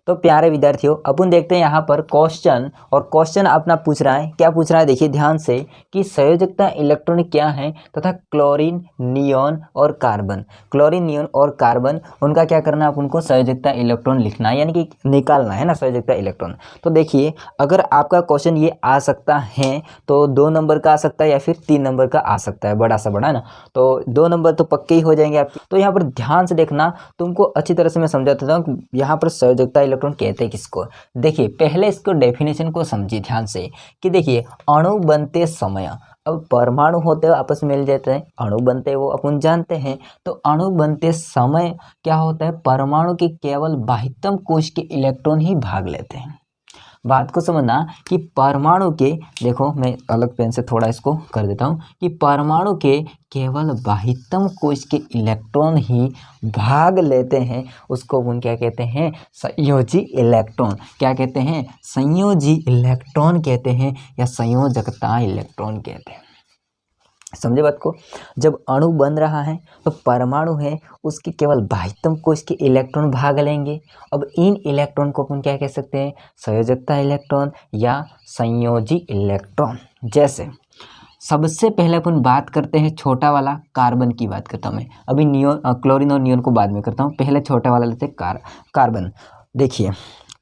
तो प्यारे विद्यार्थियों, अपन देखते हैं यहाँ पर क्वेश्चन, और क्वेश्चन अपना पूछ रहा है, क्या पूछ रहा है देखिए ध्यान से, कि संयोजकता इलेक्ट्रॉन क्या है तथा क्लोरीन, नियोन और कार्बन, क्लोरीन, नियोन और कार्बन, उनका क्या करना है, अपन को संयोजकता इलेक्ट्रॉन लिखना है, यानी कि निकालना है ना संयोजकता इलेक्ट्रॉन। तो देखिए अगर आपका क्वेश्चन ये आ सकता है तो 2 नंबर का आ सकता है या फिर 3 नंबर का आ सकता है, बड़ा सा बड़ा ना, तो 2 नंबर तो पक्के ही हो जाएंगे आपके। तो यहाँ पर ध्यान से देखना, तुमको अच्छी तरह से मैं समझाता हूँ यहाँ पर संयोजकता इलेक्ट्रॉन कहते हैं किसको। देखिए पहले इसको डेफिनेशन को समझिए ध्यान से, कि देखिए अणु बनते समय, अब परमाणु होते हैं आपस में मिल जाते हैं, अणु बनते हैं वो अपन जानते हैं। तो अणु बनते समय क्या होता है, परमाणु के केवल बाह्यतम कोश के इलेक्ट्रॉन ही भाग लेते हैं। बात को समझना कि परमाणु के, देखो मैं अलग पेन से थोड़ा इसको कर देता हूँ, कि परमाणु के केवल बाह्यतम कोश के इलेक्ट्रॉन ही भाग लेते हैं, उसको अपन क्या कहते हैं, संयोजी इलेक्ट्रॉन। क्या कहते हैं, संयोजी इलेक्ट्रॉन कहते हैं, या संयोजकता इलेक्ट्रॉन कहते हैं। समझे बात को। जब अणु बन रहा है तो परमाणु है उसके केवल बाह्यतम कोश के इलेक्ट्रॉन भाग लेंगे। अब इन इलेक्ट्रॉन को अपन क्या कह सकते हैं, संयोजकता इलेक्ट्रॉन या संयोजी इलेक्ट्रॉन। जैसे सबसे पहले अपन बात करते हैं छोटा वाला कार्बन की बात करता हूँ मैं, अभी नियोन, क्लोरीन और नियोन को बाद में करता हूँ, पहले छोटा वाला लेते हैं कार्बन। देखिए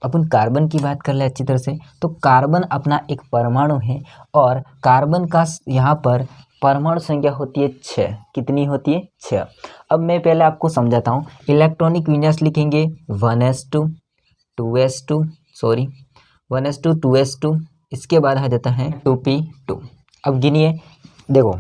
अपन कार्बन की बात कर ले अच्छी तरह से, तो कार्बन अपना एक परमाणु है, और कार्बन का यहाँ पर परमाणु संख्या होती है 6। कितनी होती है, 6। अब मैं पहले आपको समझाता हूँ, इलेक्ट्रॉनिक विन्यास लिखेंगे 1s2 2s2 sorry 1s2 2s2, इसके बाद आ जाता है 2p2। अब गिनिए, देखो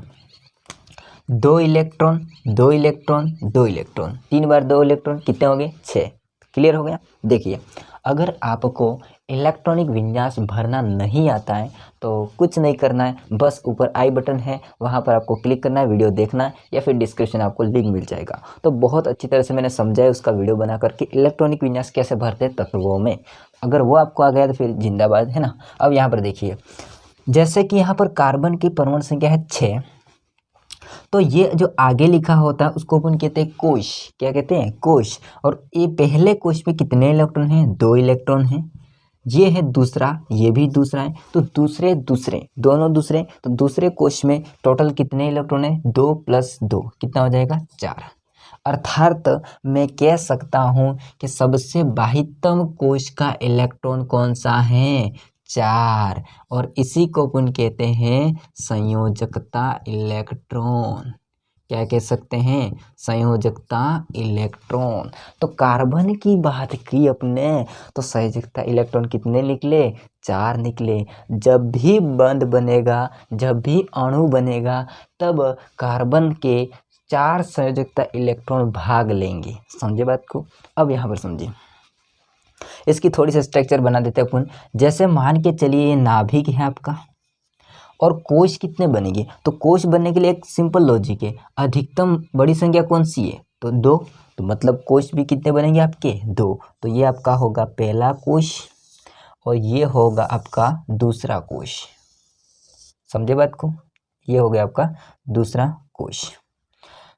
2 इलेक्ट्रॉन 2 इलेक्ट्रॉन 2 इलेक्ट्रॉन, 3 बार 2 इलेक्ट्रॉन, कितने हो गए, 6। क्लियर हो गया। देखिए अगर आपको इलेक्ट्रॉनिक विन्यास भरना नहीं आता है तो कुछ नहीं करना है, बस ऊपर आई बटन है वहाँ पर आपको क्लिक करना है, वीडियो देखना है, या फिर डिस्क्रिप्शन आपको लिंक मिल जाएगा। तो बहुत अच्छी तरह से मैंने समझाया उसका वीडियो बना करके, इलेक्ट्रॉनिक विन्यास कैसे भरते हैं तत्वों में। अगर वो आपको आ गया तो फिर जिंदाबाद, है ना। अब यहाँ पर देखिए, जैसे कि यहाँ पर कार्बन की परमाणु संख्या है 6, तो ये जो आगे लिखा होता है उसको अपन कहते हैं कोश। क्या कहते हैं, कोश। और ये पहले कोश में कितने इलेक्ट्रॉन हैं, 2 इलेक्ट्रॉन हैं। ये है दूसरा, ये भी दूसरा है, तो दूसरे दोनों दूसरे, तो दूसरे कोश में टोटल कितने इलेक्ट्रॉन है, 2 + 2 कितना हो जाएगा, 4। अर्थात मैं कह सकता हूँ कि सबसे बाह्यतम कोश का इलेक्ट्रॉन कौन सा है, 4, और इसी को अपन कहते हैं संयोजकता इलेक्ट्रॉन। क्या कह सकते हैं, संयोजकता इलेक्ट्रॉन। तो कार्बन की बात की अपने, तो संयोजकता इलेक्ट्रॉन कितने निकले, 4 निकले। जब भी बंध बनेगा, जब भी अणु बनेगा, तब कार्बन के 4 संयोजकता इलेक्ट्रॉन भाग लेंगे। समझे बात को। अब यहाँ पर समझिए, इसकी थोड़ी सी स्ट्रक्चर बना देते हैं अपन। जैसे मान के चलिए ये नाभिक है आपका, और कोश कितने बनेंगे, तो कोश बनने के लिए एक सिंपल लॉजिक है, अधिकतम बड़ी संख्या कौन सी है, तो 2, तो मतलब कोश भी कितने बनेंगे आपके, 2। तो ये आपका होगा पहला कोश, और ये होगा आपका दूसरा कोश। समझे बात को। ये हो गया आपका दूसरा कोश।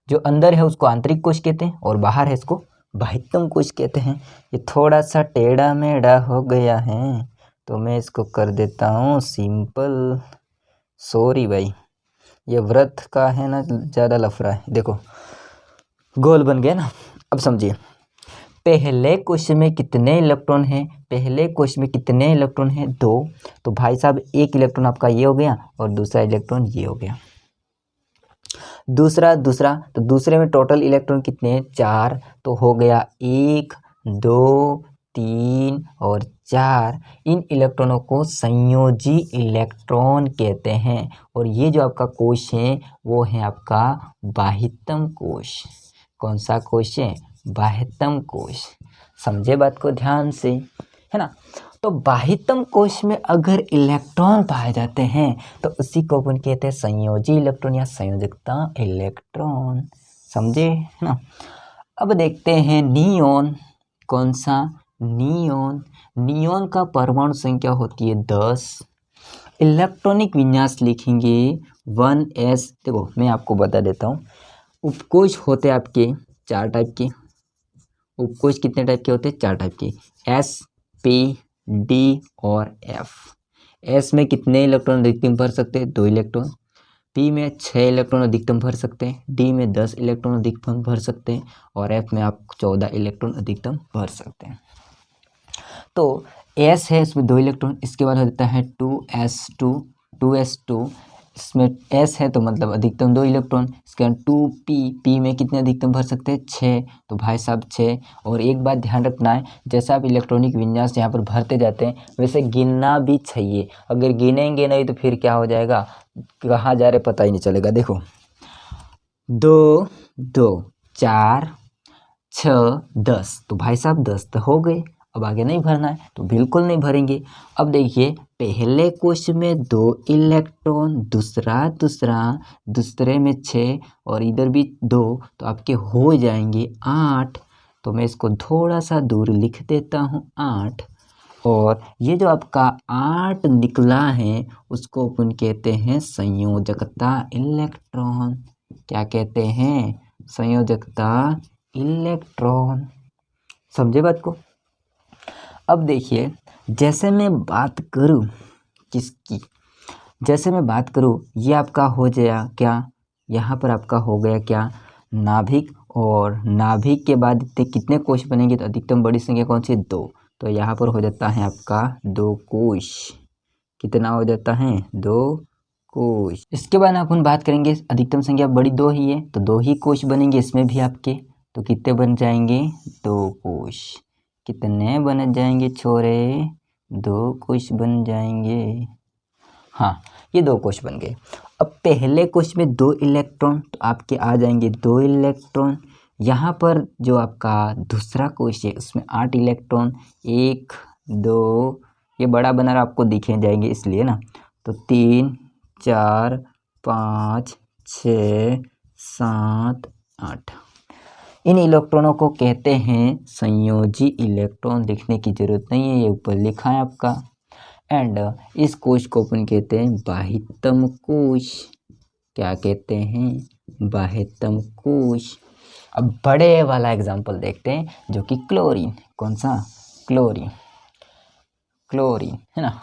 जो अंदर है उसको आंतरिक कोश कहते हैं, और बाहर है इसको बाह्यतम कोश कहते हैं। ये थोड़ा सा टेढ़ा मेढ़ा हो गया है, तो मैं इसको कर देता हूँ सिंपल। सॉरी भाई, ये व्रत का है ना, ज़्यादा लफड़ा है। देखो गोल बन गया ना। अब समझिए, पहले कोश में कितने इलेक्ट्रॉन हैं, पहले कोश में कितने इलेक्ट्रॉन हैं, 2। तो भाई साहब एक इलेक्ट्रॉन आपका ये हो गया, और दूसरा इलेक्ट्रॉन ये हो गया। दूसरा तो दूसरे में टोटल इलेक्ट्रॉन कितने हैं, 4। तो हो गया 1 2 3 और 4। इन इलेक्ट्रॉनों को संयोजी इलेक्ट्रॉन कहते हैं। और ये जो आपका कोश है वो है आपका बाह्यतम कोश। कौन सा कोश है, बाह्यतम कोश। समझे बात को ध्यान से, है ना। तो बाह्यतम कोश में अगर इलेक्ट्रॉन पाए जाते हैं तो उसी को अपन कहते हैं संयोजी इलेक्ट्रॉन या संयोजकता इलेक्ट्रॉन। समझे, है ना। अब देखते हैं नियोन। कौन सा, नियोन। नियोन का परमाणु संख्या होती है 10। इलेक्ट्रॉनिक विन्यास लिखेंगे 1s। देखो मैं आपको बता देता हूँ, उपकोश होते आपके 4 टाइप के। उपकोश कितने टाइप के होते हैं, 4 टाइप के, s पी, डी और एफ। एस में कितने इलेक्ट्रॉन अधिकतम भर सकते हैं? 2 इलेक्ट्रॉन। पी में 6 इलेक्ट्रॉन अधिकतम भर सकते हैं, डी में 10 इलेक्ट्रॉन अधिकतम भर सकते हैं और एफ में आप 14 इलेक्ट्रॉन अधिकतम भर सकते हैं। तो एस है, इसमें 2 इलेक्ट्रॉन, इसके बाद हो जाता है 2s2, इसमें एस है तो मतलब अधिकतम 2 इलेक्ट्रॉन। इसके बाद 2p, पी में कितने अधिकतम भर सकते हैं? 6, तो भाई साहब 6। और एक बात ध्यान रखना है, जैसा आप इलेक्ट्रॉनिक विन्यास यहाँ पर भरते जाते हैं वैसे गिनना भी चाहिए। अगर गिनेंगे नहीं तो फिर क्या हो जाएगा, कहाँ जा रहे पता ही नहीं चलेगा। देखो 2, 2, 4, 6, 10, तो भाई साहब 10 तो हो गए। अब आगे नहीं भरना है तो बिल्कुल नहीं भरेंगे। अब देखिए पहले क्वेश्चन में 2 इलेक्ट्रॉन, दूसरे में 6 और इधर भी 2, तो आपके हो जाएंगे 8। तो मैं इसको थोड़ा सा दूर लिख देता हूँ 8। और ये जो आपका 8 निकला है उसको अपन कहते हैं संयोजकता इलेक्ट्रॉन। क्या कहते हैं? संयोजकता इलेक्ट्रॉन। समझे बात को? अब देखिए जैसे मैं बात करूं किसकी, जैसे मैं बात करूं ये आपका हो गया क्या, यहाँ पर आपका हो गया क्या, नाभिक। और नाभिक के बाद कितने कोश बनेंगे? तो अधिकतम बड़ी संख्या कौन सी? 2। तो यहाँ पर हो जाता है आपका 2 कोश। कितना हो जाता है? 2 कोश। इसके बाद अपन बात करेंगे अधिकतम संख्या बड़ी 2 ही है तो 2 ही कोश बनेंगे इसमें भी आपके। तो कितने बन जाएंगे? 2 कोश। कितने बन जाएंगे छोरे? 2 कोश बन जाएंगे। हाँ, ये 2 कोश बन गए। अब पहले कोश में 2 इलेक्ट्रॉन तो आपके आ जाएंगे 2 इलेक्ट्रॉन। यहाँ पर जो आपका दूसरा कोश है उसमें 8 इलेक्ट्रॉन, 1, 2, ये बड़ा बना रहा आपको दिखे जाएंगे इसलिए ना। तो 3, 4, 5, 6, 7, 8। इन इलेक्ट्रॉनों को कहते हैं संयोजी इलेक्ट्रॉन। लिखने की जरूरत नहीं है, ये ऊपर लिखा है आपका। एंड इस कोश को अपन कहते हैं बाह्यतम कोश। क्या कहते हैं? बाह्यतम कोश। अब बड़े वाला एग्जांपल देखते हैं जो कि क्लोरीन। कौन सा? क्लोरीन। क्लोरीन है ना।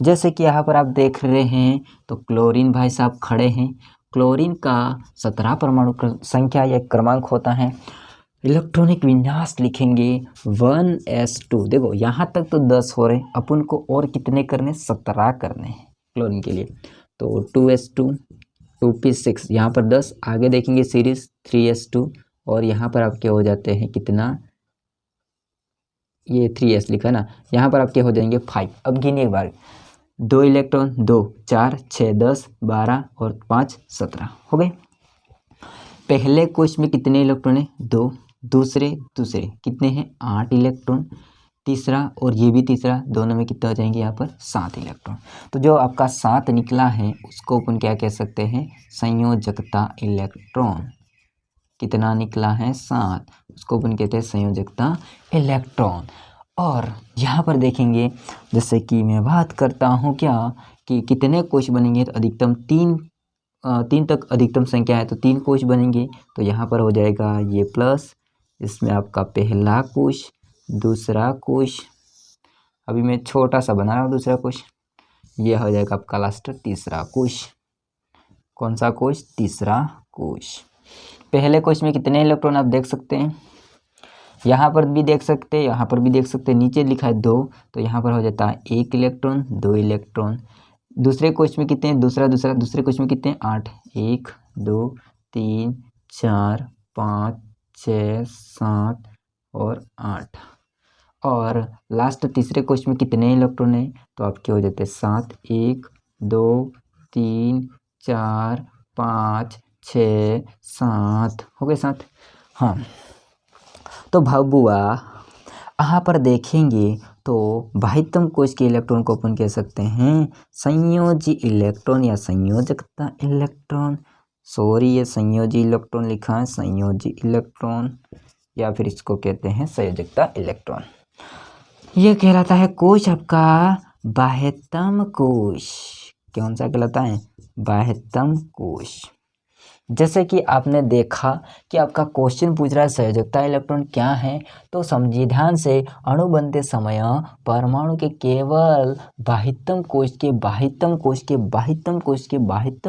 जैसे कि यहाँ पर आप देख रहे हैं तो क्लोरीन भाई साहब खड़े हैं। क्लोरीन का 17 परमाणु संख्या या क्रमांक होता है। इलेक्ट्रॉनिक विन्यास लिखेंगे 1s2। देखो यहाँ तक तो 10 हो रहे, अपन को और कितने करने? 17 करने हैं क्लोरीन के लिए। तो 2s2, 2p6, यहाँ पर 10। आगे देखेंगे सीरीज 3s2 और यहाँ पर आपके हो जाते हैं कितना? ये 3s लिखा ना, यहाँ पर आपके हो जाएंगे 5। अब गिनिए एक बार, 2 इलेक्ट्रॉन, 2, 4, 6, 10, 12 और 5, 17 हो गए। पहले कोश में कितने इलेक्ट्रॉन है? 2। दूसरे कितने हैं? 8 इलेक्ट्रॉन। तीसरा और ये भी तीसरा, दोनों में कितना हो जाएंगे यहाँ पर? 7 इलेक्ट्रॉन। तो जो आपका 7 निकला है उसको अपन क्या कह सकते हैं? संयोजकता इलेक्ट्रॉन। कितना निकला है? 7। उसको अपन कहते हैं संयोजकता इलेक्ट्रॉन। और यहाँ पर देखेंगे जैसे कि मैं बात करता हूँ क्या कि कितने कोश बनेंगे? तो अधिकतम 3 तक अधिकतम संख्या है तो 3 कोश बनेंगे। तो यहाँ पर हो जाएगा ये प्लस, इसमें आपका पहला कोश, दूसरा कोश, अभी मैं छोटा सा बना रहा हूँ दूसरा कोश, ये हो जाएगा आपका लास्ट तीसरा कोश। कौन सा कोश? तीसरा कोश। पहले कोश में कितने इलेक्ट्रॉन आप देख सकते हैं, यहाँ पर भी देख सकते हैं, यहाँ पर भी देख सकते हैं। नीचे लिखा है 2 तो यहाँ पर हो जाता है 1 इलेक्ट्रॉन, 2 इलेक्ट्रॉन। दूसरे कोश में कितने हैं? दूसरे कोश में कितने हैं? 8। 1, 2, 3, 4, 5, 6, 7 और 8। और लास्ट तीसरे कोश में कितने इलेक्ट्रॉन हैं? तो आपके हो जाते हैं 7। 1, 2, 3, 4, 5, 6, 7 हो गए 7। हाँ, तो भाबुआ यहाँ पर देखेंगे तो बाह्यतम कोश के इलेक्ट्रॉन को अपन कह सकते हैं संयोजी इलेक्ट्रॉन या संयोजकता इलेक्ट्रॉन। सॉरी, ये संयोजी इलेक्ट्रॉन लिखा है, संयोजी इलेक्ट्रॉन, या फिर इसको कहते हैं संयोजकता इलेक्ट्रॉन। ये कहलाता है कोश आपका बाह्यतम कोश। कौन सा कहलाता है? बाह्यतम कोश। जैसे कि आपने देखा कि आपका क्वेश्चन पूछ रहा है संयोजकता इलेक्ट्रॉन क्या है, तो समझिए ध्यान से। अणु बनते समय परमाणु के केवल बाह्यतम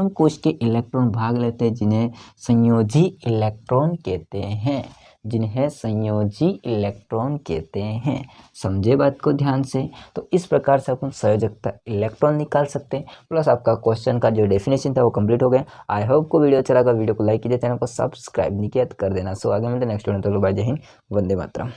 कोश के इलेक्ट्रॉन भाग लेते हैं, जिन्हें संयोजी इलेक्ट्रॉन कहते हैं। समझे बात को ध्यान से। तो इस प्रकार से अपन संयोजकता इलेक्ट्रॉन निकाल सकते हैं। प्लस आपका क्वेश्चन का जो डेफिनेशन था वो कंप्लीट हो गया। आई होप को वीडियो अच्छा लगा। वीडियो को लाइक कीजिए, चैनल को सब्सक्राइब नहीं किया तो कर देना। सो आगे मिलते हैं नेक्स्ट वीडियो में। तो बाय, जय हिंद, वंदे मातरम।